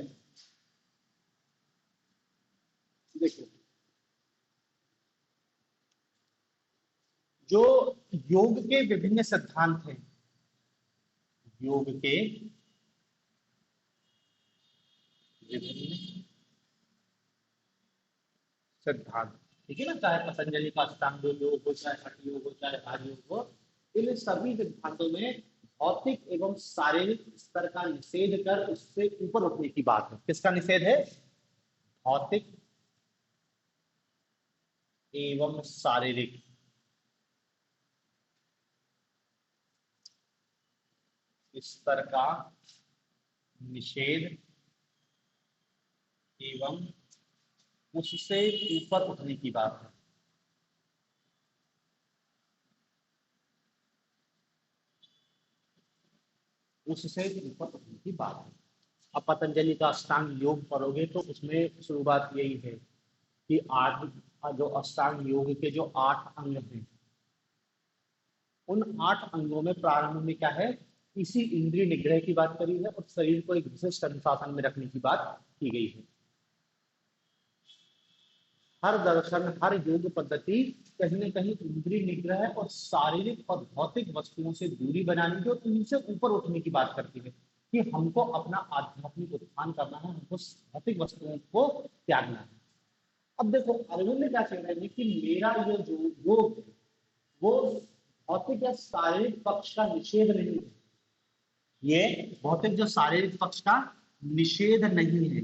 देखो जो योग के विभिन्न सिद्धांत हैं, योग के विभिन्न सिद्धांत, ठीक है ना, चाहे पतंजलि का अष्टांग योग हो, चाहे हठ योग हो, चाहे राजयोग हो, इन सभी सिद्धांतों में भौतिक एवं शारीरिक स्तर का निषेध कर उससे ऊपर उठने की बात है। किसका निषेध है? भौतिक एवं शारीरिक स्तर का निषेध एवं उससे ऊपर उठने की बात है। उससे ऊपर उठने की बात है। अब पतंजलि का अष्टांग योग पढ़ोगे तो उसमें शुरुआत यही है कि आठ, जो अष्टांग योग के जो 8 अंग हैं, उन 8 अंगों में प्रारंभ में क्या है, इसी इंद्रिय निग्रह की बात करी है और शरीर को एक विशिष्ट अनुशासन में रखने की बात की गई है। हर दर्शन, हर योग पद्धति कहीं न कहीं इंद्रिय निग्रह और शारीरिक और भौतिक वस्तुओं से दूरी बनाने की और उनसे ऊपर उठने की बात करती है कि हमको अपना आध्यात्मिक उत्थान करना है, हमको भौतिक वस्तुओं को त्यागना है। अब देखो अरविंद क्या कह रहे हैं कि मेरा ये जो योग है वो भौतिक या शारीरिक पक्ष का निषेध नहीं है, ये भौतिक जो शारीरिक पक्ष का निषेध नहीं है,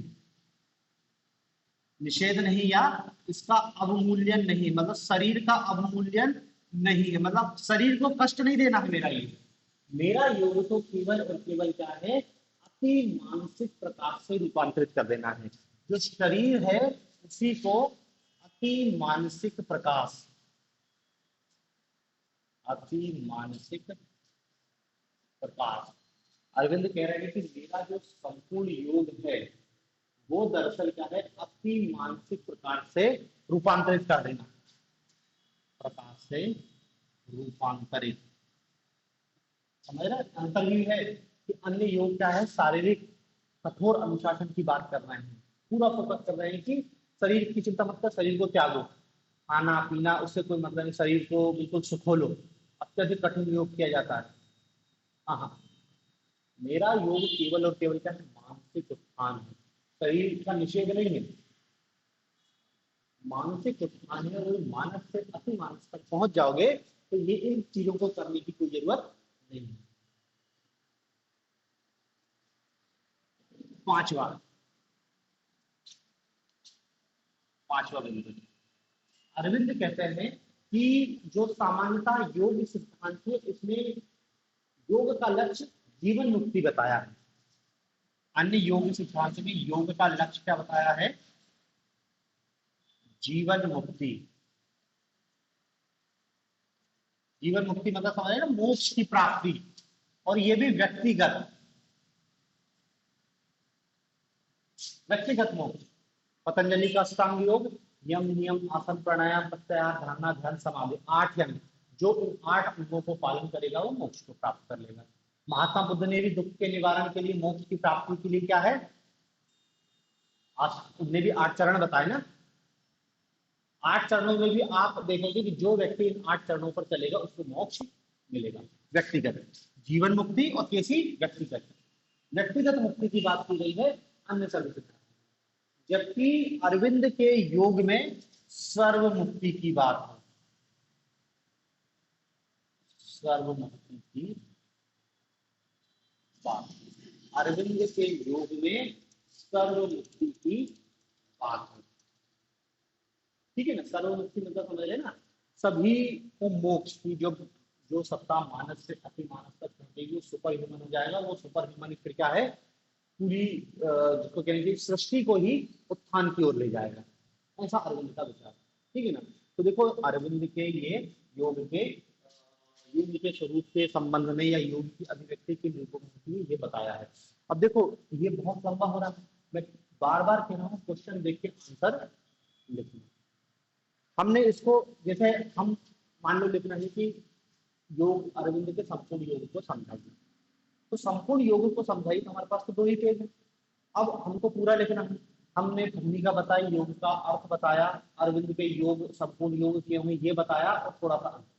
निषेध नहीं या इसका अवमूल्यन नहीं, मतलब शरीर का अवमूल्यन नहीं है, मतलब शरीर को कष्ट नहीं देना है मेरा योग। मेरा योग तो केवल और केवल क्या है, अति मानसिक प्रकाश से रूपांतरित कर देना है। जो शरीर है उसी को अति मानसिक प्रकाश, अति मानसिक प्रकाश, अरविंद कह रहे हैं कि मेरा जो संपूर्ण योग है वो दरअसल क्या है, अति मानसिक प्रकार से रूपांतरित कर देना, प्रकाश से रूपांतरित। समझ रहे अंतर ही है कि अन्य योग क्या है, शारीरिक कठोर अनुशासन की बात कर रहे हैं, पूरा फोकस कर रहे हैं कि शरीर की चिंता मत कर, शरीर को त्यागो, खाना पीना उससे कोई मतलब नहीं, शरीर को बिल्कुल सुखो लो। अत्यधिक कठिन योग किया जाता है। हाँ हाँ, मेरा योग केवल और केवल क्या है, मानसिक उत्थान है, शरीर का निषेध नहीं है, मानसिक उत्थान है। वो मानस से अति मानस तक पहुंच जाओगे तो ये इन चीजों को करने की कोई जरूरत नहीं है। पांचवा, पांचवा बिंदु, अरविंद कहते हैं कि जो सामान्यता योग सिद्धांत है इसमें योग का लक्ष्य जीवन मुक्ति बताया है। अन्य योग सिद्धांत में योग का लक्ष्य क्या बताया है, जीवन मुक्ति। जीवन मुक्ति मतलब समझ ना, मोक्ष की प्राप्ति, और ये भी व्यक्तिगत, व्यक्तिगत मोक्ष। पतंजलि का अष्टांग योग, यम नियम आसन प्राणायाम प्रत्याहार धारणा ध्यान समाधि, 8 अंग, जो इन 8 अंगों को पालन करेगा वो मोक्ष को प्राप्त कर लेगा। महात्मा बुद्ध ने भी दुख के निवारण के लिए, मोक्ष की प्राप्ति के लिए क्या है, उनने भी 8 चरण बताए ना। 8 चरणों में भी आप देखोगे कि जो व्यक्ति इन 8 चरणों पर चलेगा उसको मोक्ष मिलेगा। व्यक्तिगत जीवन मुक्ति और कैसी, व्यक्तिगत, व्यक्तिगत मुक्ति की बात की गई है अन्य सभी, जबकि अरविंद के योग में सर्व मुक्ति की बात है, सर्व मुक्ति की बात, अरविंद के योग में सर्व मुक्ति की बात है। ठीक है ना, सर्व मुक्ति मतलब समझ रहे ना, सभी को मोक्ष की जो जो सत्ता मानस से अति मानस तक पहुंचेगी वो सुपर ह्यूमन हो जाएगा। वो सुपर ह्यूमन फिर क्या है, पूरी जिसको कहेंगे सृष्टि को ही उत्थान की ओर ले जाएगा, ऐसा अरविंद का विचार। ठीक है ना, तो देखो अरविंद के ये योग के योग के स्वरूप के संबंध में या योग की अभिव्यक्ति के रूपों में ये बताया है। अब देखो ये बहुत लंबा हो रहा है, मैं बार बार कह रहा हूँ क्वेश्चन देख के आंसर लिखना। हमने इसको जैसे हम मान लो लिखना है कि योग अरविंद के संपूर्ण योग को समझाइए, तो संपूर्ण योग को समझाइए तो हमारे पास तो 2 ही पेज है। अब हमको पूरा लिखना है। हमने भूमिका बताई, योग का अर्थ बताया, अरविंद के योग संपूर्ण योग क्यों हुए ये बताया और थोड़ा सा अर्थ बताया।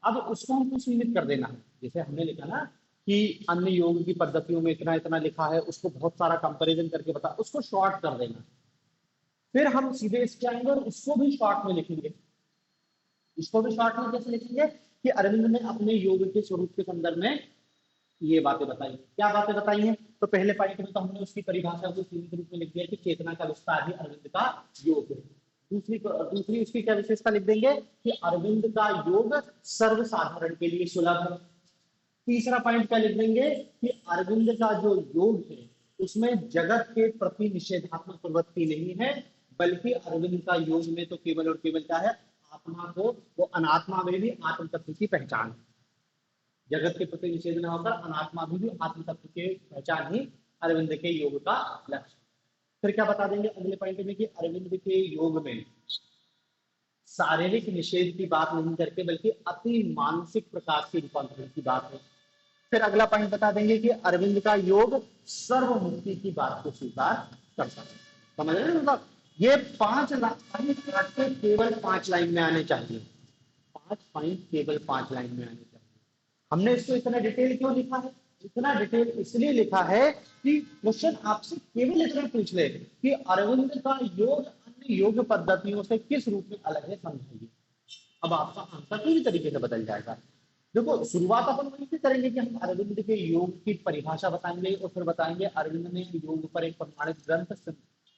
अब उसको हमको सीमित कर देना है। जैसे हमने लिखा ना कि अन्य योग की पद्धतियों में इतना इतना लिखा है, उसको बहुत सारा कंपैरिजन करके बता, उसको शॉर्ट कर देना है। फिर हम सीधे इसके आएंगे और उसको भी शॉर्ट में लिखेंगे। इसको भी शॉर्ट में कैसे लिखेंगे कि अरविंद ने अपने योग के स्वरूप के संदर्भ में ये बातें बताई। क्या बातें बताई हैं? तो पहले पॉइंट में तो हमने उसकी परिभाषा को सीमित रूप में लिख दिया कि चेतना का विस्तार ही अरविंद का योग है। दूसरी उसकी क्या विशेषता लिख देंगे कि अरविंद का योग सर्वसाधारण के लिए सुलभ है। तीसरा पॉइंट क्या लिख देंगे कि अरविंद का जो योग है उसमें जगत के प्रति निषेधात्मक प्रवृत्ति नहीं है, बल्कि अरविंद का योग में तो केवल और केवल क्या है, आत्मा को, वो अनात्मा में भी आत्म तत्व की पहचान है। जगत के प्रति निषेध न होकर अनात्मा भी आत्म तत्व की पहचान ही अरविंद के योग का लक्ष्य। फिर क्या बता देंगे अगले पॉइंट में कि अरविंद के योग में शारीरिक निषेध की बात नहीं करके बल्कि अति मानसिक प्रकार के रूपांतरण की बात है। फिर अगला पॉइंट बता देंगे कि अरविंद का योग सर्व मुक्ति की बात को स्वीकार करता है। समझ रहे हैं? मतलब ये 5 लाइन केवल 5 लाइन में आने चाहिए। 5 पॉइंट केवल 5 लाइन में आने चाहिए। हमने इसको इतना डिटेल क्यों लिखा है? इतना डिटेल इसलिए लिखा है कि क्वेश्चन आपसे केवल इतना पूछ ले कि अरविंद का योग अन्य योग पद्धतियों से किस रूप में अलग है, समझिए। अब आपका आंसर पूरी तरीके से बदल जाएगा। देखो शुरुआत अपन वहीं से करेंगे कि हम अरविंद के योग की परिभाषा बताएंगे और फिर बताएंगे अरविंद ने योग पर एक प्रमाणित ग्रंथ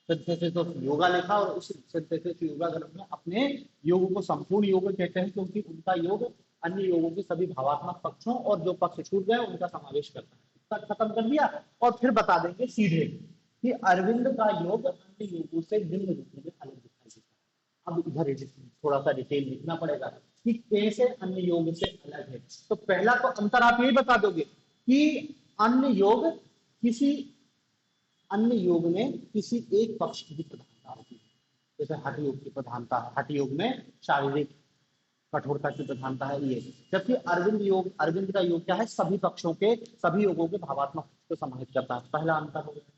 सिंथेसिस ऑफ योगा लिखा और उस सिंथेसिस योगा ग्रंथ में अपने योग को संपूर्ण योग कहते हैं, क्योंकि उनका योग अन्य योगों के सभी भावात्मक पक्षों और जो पक्ष छूट गए उनका समावेश करता है। तक खत्म कर दिया और फिर बता देंगे सीधे कि अरविंद का योग अन्य योगों से भिन्न रूप में अलग दिखाई देता है। अब इधर थोड़ा सा डिटेल लिखना पड़ेगा कि कैसे अन्य योग से अलग है। तो पहला तो अंतर आप यही बता दोगे कि अन्य योग में किसी एक पक्ष की प्रधानता होती है। जैसे हठ योग की प्रधानता, हठ योग में शारीरिक कठोरता की प्रधानता है ये, जबकि अरविंद का योग क्या है, सभी पक्षों के, सभी योगों के भावात्मक को समाहित करता है। पहला अंतर हो गया।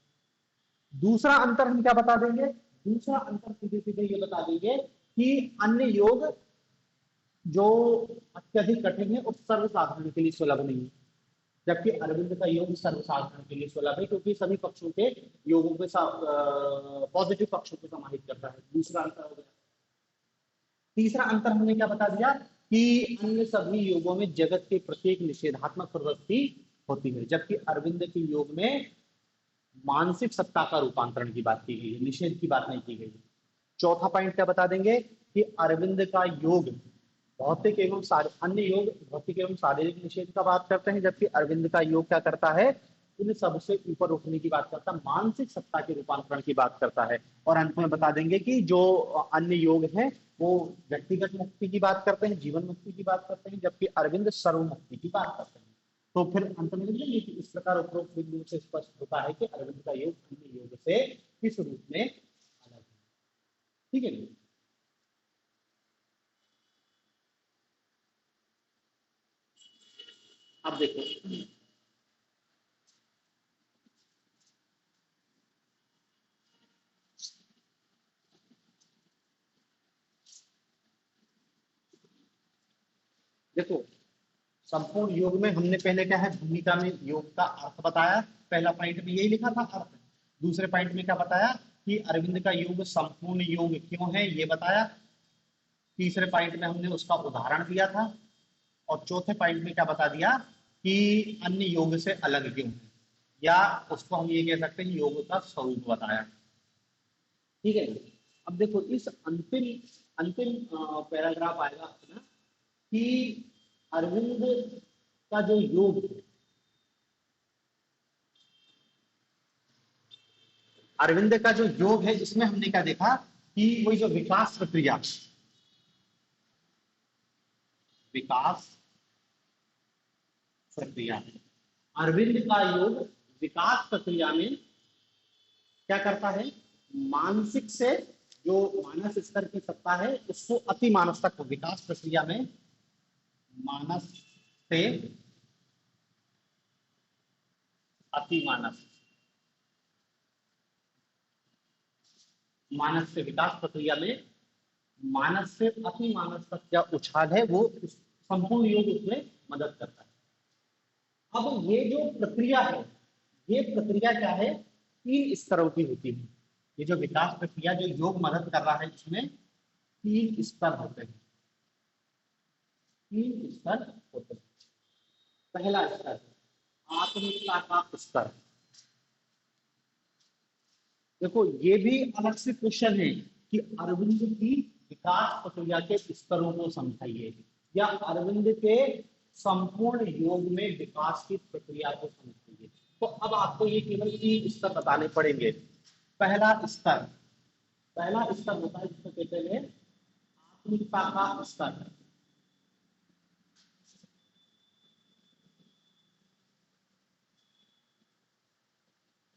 दूसरा अंतर हम क्या बता देंगे? दूसरा अंतर सीधे सीधे ये बता देंगे कि अन्य योग जो अत्यधिक कठिन है और सर्वसाधारण के लिए सुलभ नहीं है, जबकि अरविंद का योग सर्वसाधारण के लिए सुलभ है क्योंकि सभी पक्षों के योगों के पॉजिटिव पक्षों को समाहित करता है। दूसरा अंतर हो गया। तीसरा अंतर हमने क्या बता दिया कि अन्य सभी योगों में जगत के प्रत्येक निषेधात्मक प्रवृत्ति होती है, जबकि अरविंद के योग में मानसिक सत्ता का रूपांतरण की बात की गई है, निषेध की बात नहीं की गई। चौथा पॉइंट क्या बता देंगे कि अरविंद का योग भौतिक एवं अन्य योग भौतिक एवं शारीरिक निषेध का बात करते हैं, जबकि अरविंद का योग क्या करता है, इन सबसे ऊपर उठने की बात करता है, मानसिक सत्ता के रूपांतरण की बात करता है। और अंत में बता देंगे कि जो अन्य योग है वो व्यक्तिगत मुक्ति की बात करते हैं, जीवन मुक्ति की बात करते हैं, जबकि अरविंद सर्व मुक्ति की बात करते हैं। तो फिर अंत में लिखेंगे कि इस प्रकार उपरोक्त बिंदु से स्पष्ट होता है कि अरविंद का योग अन्य योग से किस रूप में अलग है। ठीक है। अब देखो देखो संपूर्ण योग में हमने पहले क्या है, भूमिका में योग का अर्थ बताया। पहला पॉइंट में यही लिखा था अर्थ। दूसरे पॉइंट में क्या बताया कि अरविंद का योग संपूर्ण योग क्यों है ये बताया। तीसरे पॉइंट में हमने उसका उदाहरण दिया था और चौथे पॉइंट में क्या बता दिया कि अन्य योग से अलग क्यों है, या उसको हम ये कह सकते हैं योग का स्वरूप बताया। ठीक है। अब देखो इस अंतिम अंतिम पैराग्राफ आएगा अपना कि अरविंद का जो योग है, अरविंद का जो योग है इसमें हमने क्या देखा कि वही जो विकास प्रक्रिया, विकास प्रक्रिया। अरविंद का योग विकास प्रक्रिया में क्या करता है, मानसिक से जो मानस स्तर की सत्ता है उसको अति मानस तक, विकास प्रक्रिया में मानस से अति मानस, मानस से विकास प्रक्रिया में मानस से अति मानस तक क्या उछाल है वो संपूर्ण योग उसमें मदद करता है। अब ये जो प्रक्रिया है, ये प्रक्रिया क्या है, 3 स्तरों की होती है। ये जो विकास प्रक्रिया जो योग मदद कर रहा है इसमें 3 स्तर होते हैं, 3 स्तर होते हैं। पहला स्तर आत्मिकता का स्तर। देखो ये भी अलग से क्वेश्चन है कि अरविंद की विकास प्रक्रिया के स्तरों को समझाइए, या अरविंद के संपूर्ण योग में विकास की प्रक्रिया को समझाइए। तो अब आपको ये केवल 3 स्तर बताने पड़ेंगे। पहला स्तर, पहला स्तर होता है जिसको कहते हैं आत्मिकता का स्तर।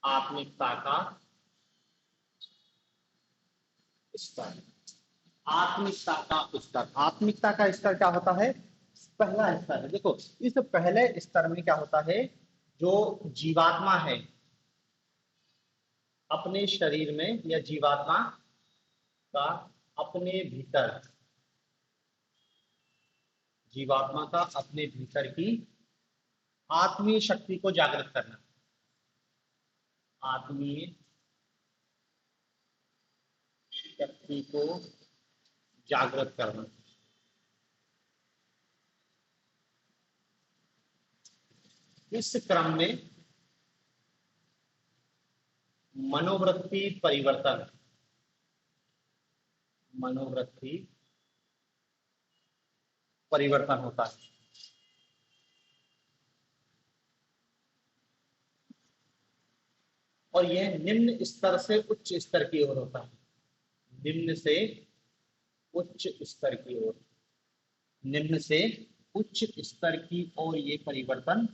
आत्मिकता का स्तर, आत्मिकता का स्तर। आत्मिकता का स्तर क्या होता है, पहला स्तर है। देखो इस पहले स्तर में क्या होता है, जो जीवात्मा है अपने शरीर में, या जीवात्मा का अपने भीतर, जीवात्मा का अपने भीतर की आत्मीय शक्ति को जागृत करना, आत्मीय शक्ति को जागृत करना। इस क्रम में मनोवृत्ति परिवर्तन, मनोवृत्ति परिवर्तन होता है। और यह निम्न स्तर से उच्च स्तर की ओर होता है, निम्न से उच्च स्तर की ओर, निम्न से उच्च स्तर की ओर ये परिवर्तन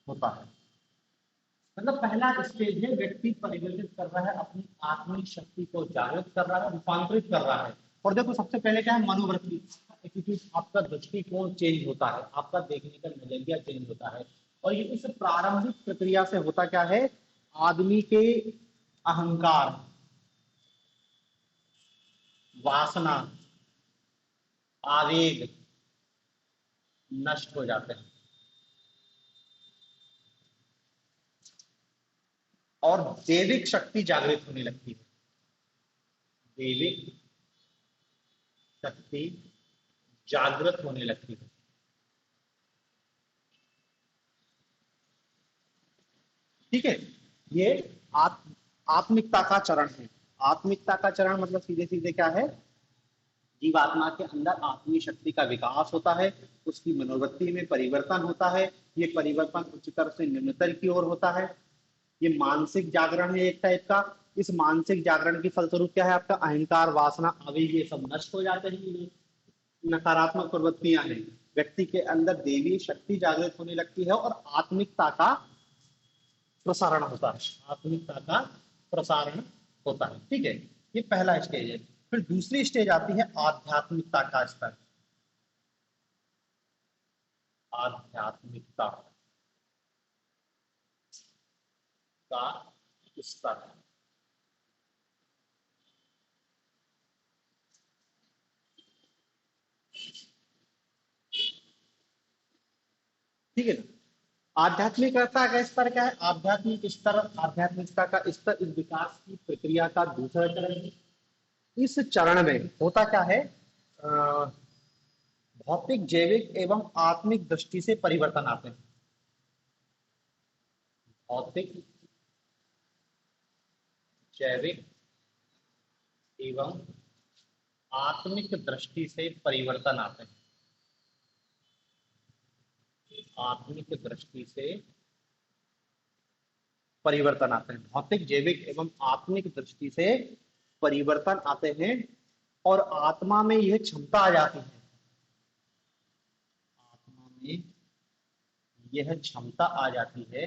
होता है। मतलब पहला स्टेज है, व्यक्ति परिवर्तित कर रहा है, अपनी आत्मिक शक्ति को जागृत कर रहा है, रूपांतरित कर रहा है। और देखो सबसे पहले क्या है, मनोवृत्ति, एटीट्यूड, आपका दृष्टिकोण चेंज होता है, आपका देखने का नजरिया चेंज होता है। और ये इस प्रारंभिक प्रक्रिया से होता क्या है, आदमी के अहंकार, वासना, आवेग नष्ट हो जाते हैं और दैविक शक्ति जागृत होने लगती है, दैविक शक्ति जागृत होने लगती है। ठीक है, ये आत्मिकता का चरण है। आत्मिकता का चरण मतलब सीधे सीधे क्या है, जीवात्मा के अंदर आत्मीय शक्ति का विकास होता है, उसकी मनोवृत्ति में परिवर्तन होता है। ये परिवर्तन उच्चतर से निम्नतर की ओर होता है। ये मानसिक जागरण है एक टाइप का। इस मानसिक जागरण की फलस्वरूप क्या है, आपका अहंकार, वासना, आवेग ये सब नष्ट हो जाते हैं। ये नकारात्मक प्रवृत्तियां हैं, व्यक्ति के अंदर देवी शक्ति जागृत होने लगती है और आत्मिकता का प्रसारण होता है, आत्मिकता का प्रसारण होता है। ठीक है, ये पहला स्टेज है। फिर दूसरी स्टेज आती है आध्यात्मिकता का स्तर, आध्यात्मिकता का स्तर। ठीक है ना, आध्यात्मिकता का स्तर क्या है, आध्यात्मिक स्तर, आध्यात्मिकता का स्तर इस विकास की प्रक्रिया का दूसरा चरण है। इस चरण में होता क्या है, भौतिक, जैविक एवं आत्मिक दृष्टि से परिवर्तन आते हैं। भौतिक, जैविक एवं आत्मिक दृष्टि से परिवर्तन आते हैं, आत्मिक दृष्टि से परिवर्तन आते हैं, भौतिक, जैविक एवं आत्मिक दृष्टि से परिवर्तन आते हैं। और आत्मा में यह क्षमता आ जाती है, आत्मा में यह क्षमता आ जाती है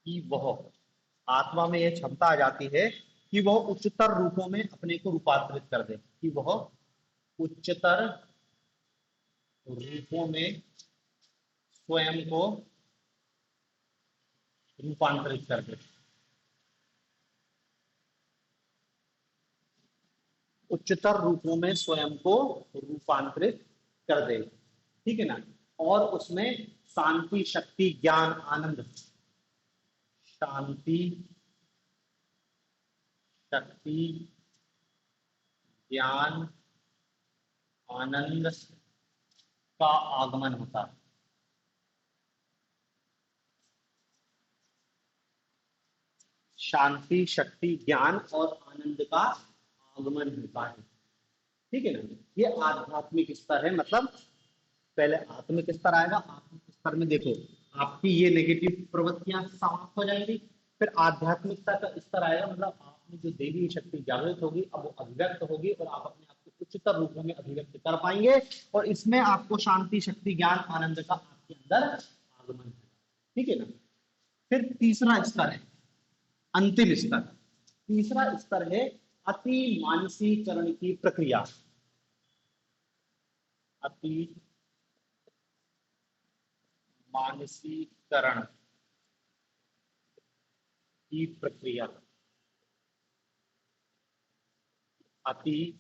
कि वह, आत्मा में यह क्षमता आ जाती है कि वह उच्चतर रूपों में अपने को रूपांतरित कर दे, कि वह उच्चतर रूपों में स्वयं को रूपांतरित कर दे। उच्चतर रूपों में स्वयं को रूपांतरित कर दे, ठीक है ना। और उसमें शांति, शक्ति, ज्ञान, आनंद, शांति, शक्ति, ज्ञान, आनंद का आगमन होता है। शांति, शक्ति, ज्ञान और आनंद का आगमन होता है, ठीक है ना। ये आध्यात्मिक स्तर है, मतलब पहले आत्मिक स्तर आएगा। आत्मिक स्तर में देखो आपकी ये नेगेटिव प्रवृत्तियां समाप्त हो जाएंगी। फिर आध्यात्मिकता का स्तर आएगा, मतलब आप में जो देवी शक्ति जागृत होगी, अब वो अभिव्यक्त होगी और आप अपने आप को उच्चतर रूपों में अभिव्यक्त कर पाएंगे। और इसमें आपको शांति, शक्ति, ज्ञान, आनंद का आपके अंदर आगमन है, ठीक है ना। फिर तीसरा स्तर है अंतिम स्तर। तीसरा स्तर है अति मानसीकरण की प्रक्रिया। अति मानसीकरण की प्रक्रिया। अति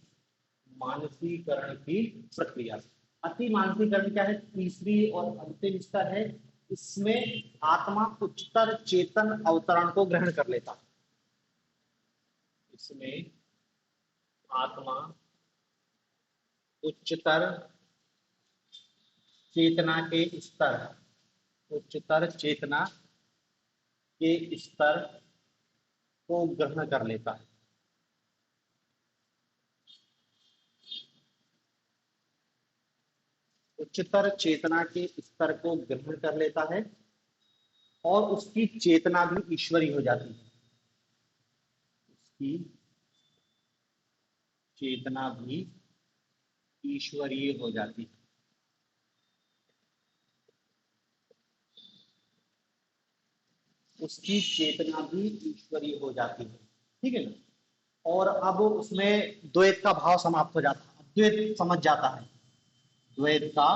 मानसीकरण की प्रक्रिया। अति मानसीकरण क्या है? तीसरी और अंतिम स्तर है। इसमें आत्मा उच्चतर चेतन अवतरण को ग्रहण कर लेता है। इसमें आत्मा उच्चतर चेतना के स्तर, उच्चतर चेतना के स्तर को ग्रहण कर लेता है। उच्चतर चेतना के स्तर को ग्रहण कर लेता है और उसकी चेतना भी ईश्वरी हो जाती है। उसकी चेतना भी ईश्वरीय हो जाती है। उसकी चेतना भी ईश्वरीय हो जाती है, ठीक है ना। और अब उसमें द्वैत का भाव समाप्त हो जाता है, द्वैत समझ जाता है। द्वैत का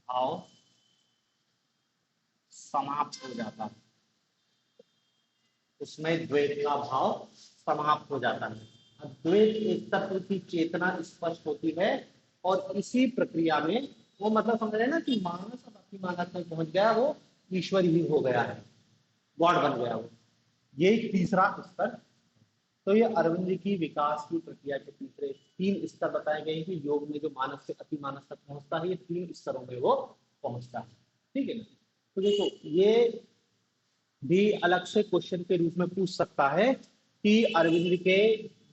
भाव समाप्त हो जाता है। उसमें द्वैत का भाव समाप्त हो जाता है। द्वैत एक तत्व की चेतना स्पष्ट होती है और इसी प्रक्रिया में वो, मतलब समझ रहे हैं ना कि मानस और अतिमानस में पहुंच गया, वो ईश्वर ही हो गया है, गॉड बन गया वो। ये तीसरा स्तर। तो ये अरविंद की विकास की प्रक्रिया के तीसरे तीन स्तर बताए गए कि योग में जो मानस से अति मानस तक पहुंचता है, ये तीन स्तरों में वो पहुंचता है, ठीक है ना। तो देखो ये भी अलग से क्वेश्चन के रूप में पूछ सकता है कि अरविंद के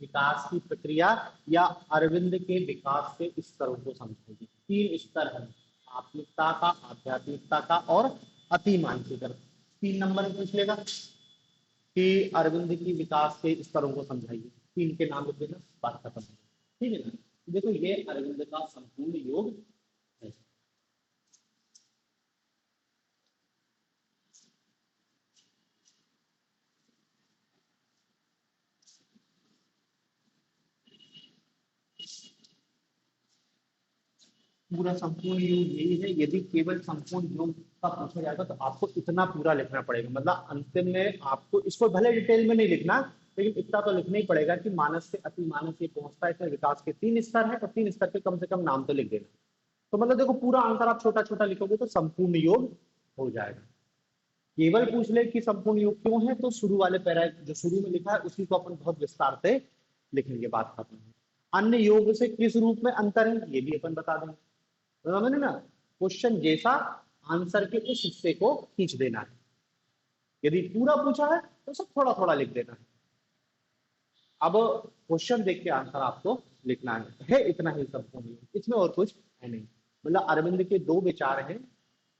विकास की प्रक्रिया या अरविंद के विकास के स्तरों को समझेगी। तीन स्तर है, आत्मिकता का, आध्यात्मिकता का और अति मानसिकता। 3 नंबर में पूछ लेगा कि अरविंद की विकास के स्तरों को समझाइए, 3 के नाम लिख देना, बात खत्म है, ठीक है ना। देखो ये अरविंद का संपूर्ण योग है। पूरा संपूर्ण योग यही है। यदि केवल संपूर्ण योग का पूछा जाएगा तो आपको इतना पूरा लिखना पड़ेगा, मतलब अंतिम में आपको इसको भले डिटेल में नहीं लिखना, लेकिन इतना तो लिखना ही पड़ेगा कि मानस से अति मानस ये पहुंचता है। इसमें विकास के 3 स्तर है और 3 स्तर के कम से कम नाम तो लिख देना। तो मतलब देखो पूरा आंसर आप छोटा छोटा लिखोगे तो संपूर्ण योग हो जाएगा। केवल पूछ ले कि संपूर्ण योग क्यों है, तो शुरू वाले पैरा जो शुरू में लिखा है उसी को अपन बहुत विस्तार से लिखेंगे, बात खत्म है। अन्य योग से किस रूप में अंतर है ये भी अपन बता देंगे। समझ ना, क्वेश्चन जैसा आंसर के उस हिस्से को खींच देना है। यदि पूरा पूछा है तो सब थोड़ा थोड़ा लिख देना है। अब क्वेश्चन देख के आंसर आपको लिखना है इतना ही संपूर्ण योग, इसमें और कुछ है नहीं। मतलब अरविंद के 2 विचार हैं,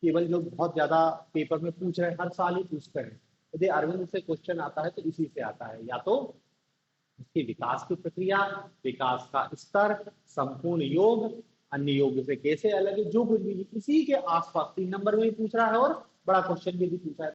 केवल जो बहुत ज्यादा पेपर में पूछ रहे हैं, हर साल ही पूछते हैं। यदि अरविंद से क्वेश्चन आता है तो इसी से आता है, या तो इसकी विकास की प्रक्रिया, विकास का स्तर, संपूर्ण योग, अन्य योग से कैसे अलग है, जो कुछ भी इसी के आसपास 3 नंबर में भी पूछ रहा है और बड़ा क्वेश्चन भी पूछा है।